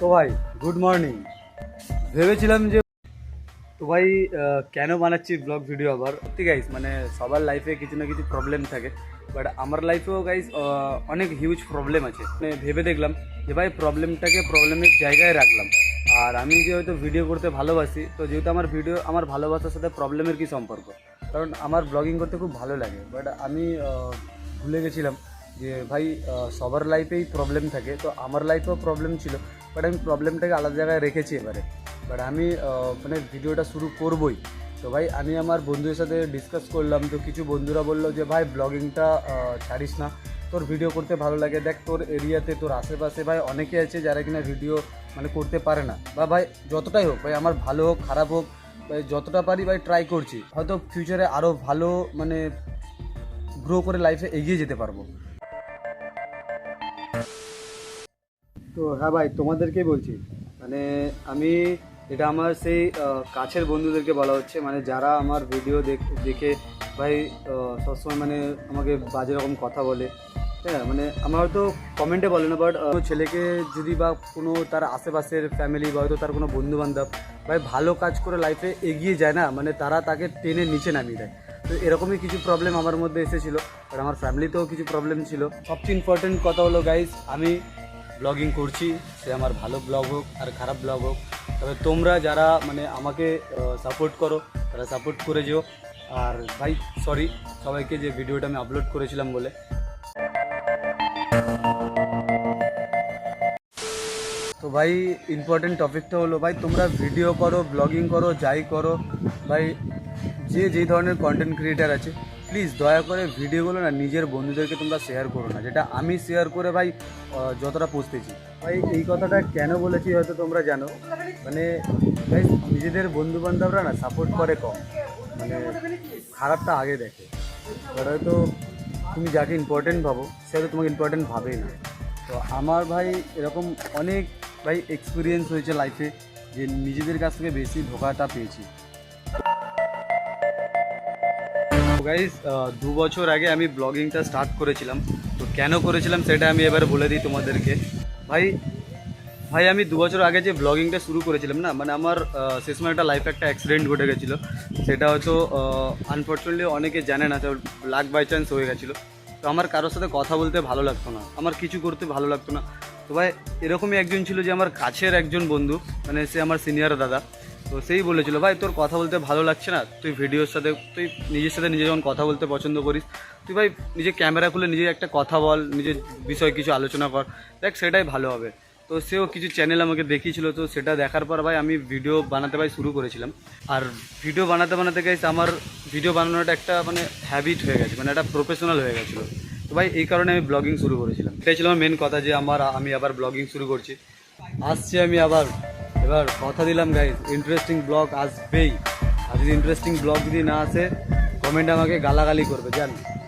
তো ভাই good morning. ভেবেছিলাম যে তো ভাই কেন বানাচ্ছি ব্লগ ভিডিও আবার, ঠিক গাইস, মানে সবার লাইফে কিছু না কিছু প্রবলেম থাকে, বাট আমার লাইফেও গাইস অনেক হিউজ প্রবলেম আছে। মানে ভেবে দেখলাম যে ভাই প্রবলেমটাকে প্রবলেমের জায়গায় রাখলাম। আর আমি যেহেতু ভিডিও করতে ভালোবাসি, তো যেহেতু আমার ভিডিও, আমার ভালোবাসার সাথে প্রবলেমের কী সম্পর্ক, কারণ আমার ব্লগিং করতে খুব ভালো লাগে। বাট আমি ভুলে গেছিলাম যে ভাই সবার লাইফেই প্রবলেম থাকে, তো আমার লাইফেও প্রবলেম ছিল, বাট আমি প্রবলেমটাকে আলাদা জায়গায় রেখেছি এবারে। বাট আমি মানে ভিডিওটা শুরু করবই। তো ভাই আমি আমার বন্ধুদের সাথে ডিসকাস করলাম, তো কিছু বন্ধুরা বললো যে ভাই ব্লগিংটা ছাড়িস না, তোর ভিডিও করতে ভালো লাগে, দেখ তোর এরিয়াতে তোর আশেপাশে ভাই অনেকে আছে যারা কিনা ভিডিও মানে করতে পারে না, বা ভাই যতটাই হোক ভাই, আমার ভালো হোক খারাপ হোক ভাই, যতটা পারি ভাই ট্রাই করছি, হয়তো ফিউচারে আরও ভালো মানে গ্রো করে লাইফে এগিয়ে যেতে পারবো। তো হ্যাঁ ভাই, তোমাদেরকেই বলছি, মানে আমি এটা আমার সেই কাছের বন্ধুদেরকে বলা হচ্ছে, মানে যারা আমার ভিডিও দেখে ভাই সবসময় মানে আমাকে বাজে রকম কথা বলে। হ্যাঁ, মানে আমার হয়তো কমেন্টে বলে না, বাট কোনো ছেলেকে যদি বা কোনো তার আশেপাশের ফ্যামিলি বা হয়তো তার কোনো বন্ধুবান্ধব ভাই ভালো কাজ করে লাইফে এগিয়ে যায় না, মানে তারা তাকে টেনে নিচে নামিয়ে দেয়। তো এরকমই কিছু প্রবলেম আমার মধ্যে এসেছিলো, আর আমার ফ্যামিলিতেও কিছু প্রবলেম ছিল। সবচেয়ে ইম্পর্টেন্ট কথা হলো গাইজ, আমি ব্লগিং করছি, সে আমার ভালো ব্লগ হোক আর খারাপ ব্লগ হোক, তবে তোমরা যারা মানে আমাকে সাপোর্ট করো তারা সাপোর্ট করে যেও। আর ভাই সরি সবাইকে যে ভিডিওটা আমি আপলোড করেছিলাম বলে। তো ভাই ইম্পর্টেন্ট টপিকটা হলো ভাই, তোমরা ভিডিও করো, ব্লগিং করো, যাই করো ভাই, যে যেই ধরনের কন্টেন্ট ক্রিয়েটার আছে, প্লিজ দয়া করে ভিডিওগুলো না নিজের বন্ধুদেরকে তোমরা শেয়ার করো না, যেটা আমি শেয়ার করে ভাই যতটা পৌঁছতেছি। ভাই এই কথাটা কেন বলেছি হয়তো তোমরা জানো, মানে ভাই নিজেদের বন্ধুবান্ধবরা না সাপোর্ট করে কম, মানে খারাপটা আগে দেখে। এবার হয়তো তুমি যাকে ইম্পর্টেন্ট ভাবো সে হয়তো তোমাকে ইম্পর্টেন্ট ভাবেই না। তো আমার ভাই এরকম অনেক ভাই এক্সপিরিয়েন্স হয়েছে লাইফে, যে নিজেদের কাছ থেকে বেশি ধোকাটা পেয়েছি। গাইজ 2 বছর আগে আমি ব্লগিংটা স্টার্ট করেছিলাম। তো কেন করেছিলাম সেটা আমি এবার বলে দিই তোমাদেরকে। ভাই ভাই আমি 2 বছর আগে যে ব্লগিংটা শুরু করেছিলাম না, মানে আমার সে সময় একটা লাইফে একটা অ্যাক্সিডেন্ট ঘটে গেছিলো। সেটা হয়তো আনফর্চুনেটলি অনেকে জানে না, তো লাক বাই চান্স হয়ে গেছিলো। তো আমার কারোর সাথে কথা বলতে ভালো লাগতো না, আমার কিছু করতে ভালো লাগতো না। তো ভাই এরকমই একজন ছিল যে আমার কাছের একজন বন্ধু, মানে সে আমার সিনিয়র দাদা। তো সেই বলেছিল ভাই তোর কথা বলতে ভালো লাগছে না, তুই ভিডিওর সাথে, তুই নিজের সাথে নিজে যখন কথা বলতে পছন্দ করিস, তুই ভাই নিজে ক্যামেরা খুলে নিজে একটা কথা বল, নিজের বিষয়ে কিছু আলোচনা কর, দেখ সেটাই ভালো হবে। তো সেও কিছু চ্যানেল আমাকে দেখিয়েছিল, তো সেটা দেখার পর ভাই আমি ভিডিও বানাতে ভাই শুরু করেছিলাম। আর ভিডিও বানাতে বানাতে গেছে আমার ভিডিও বানানোটা একটা মানে হ্যাবিট হয়ে গেছে, মানে একটা প্রফেশনাল হয়ে গেছিলো। তো ভাই এই কারণে আমি ব্লগিং শুরু করেছিলাম, এটাই ছিল আমার মেন কথা, যে আমি আবার ব্লগিং শুরু করছি, আসছি আমি আবার। এবার কথা দিলাম গাইজ, ইন্টারেস্টিং ব্লগ আসবেই। আর যদি ইন্টারেস্টিং ব্লগ যদি না আসে, কমেন্ট আমাকে গালাগালি করবে জান।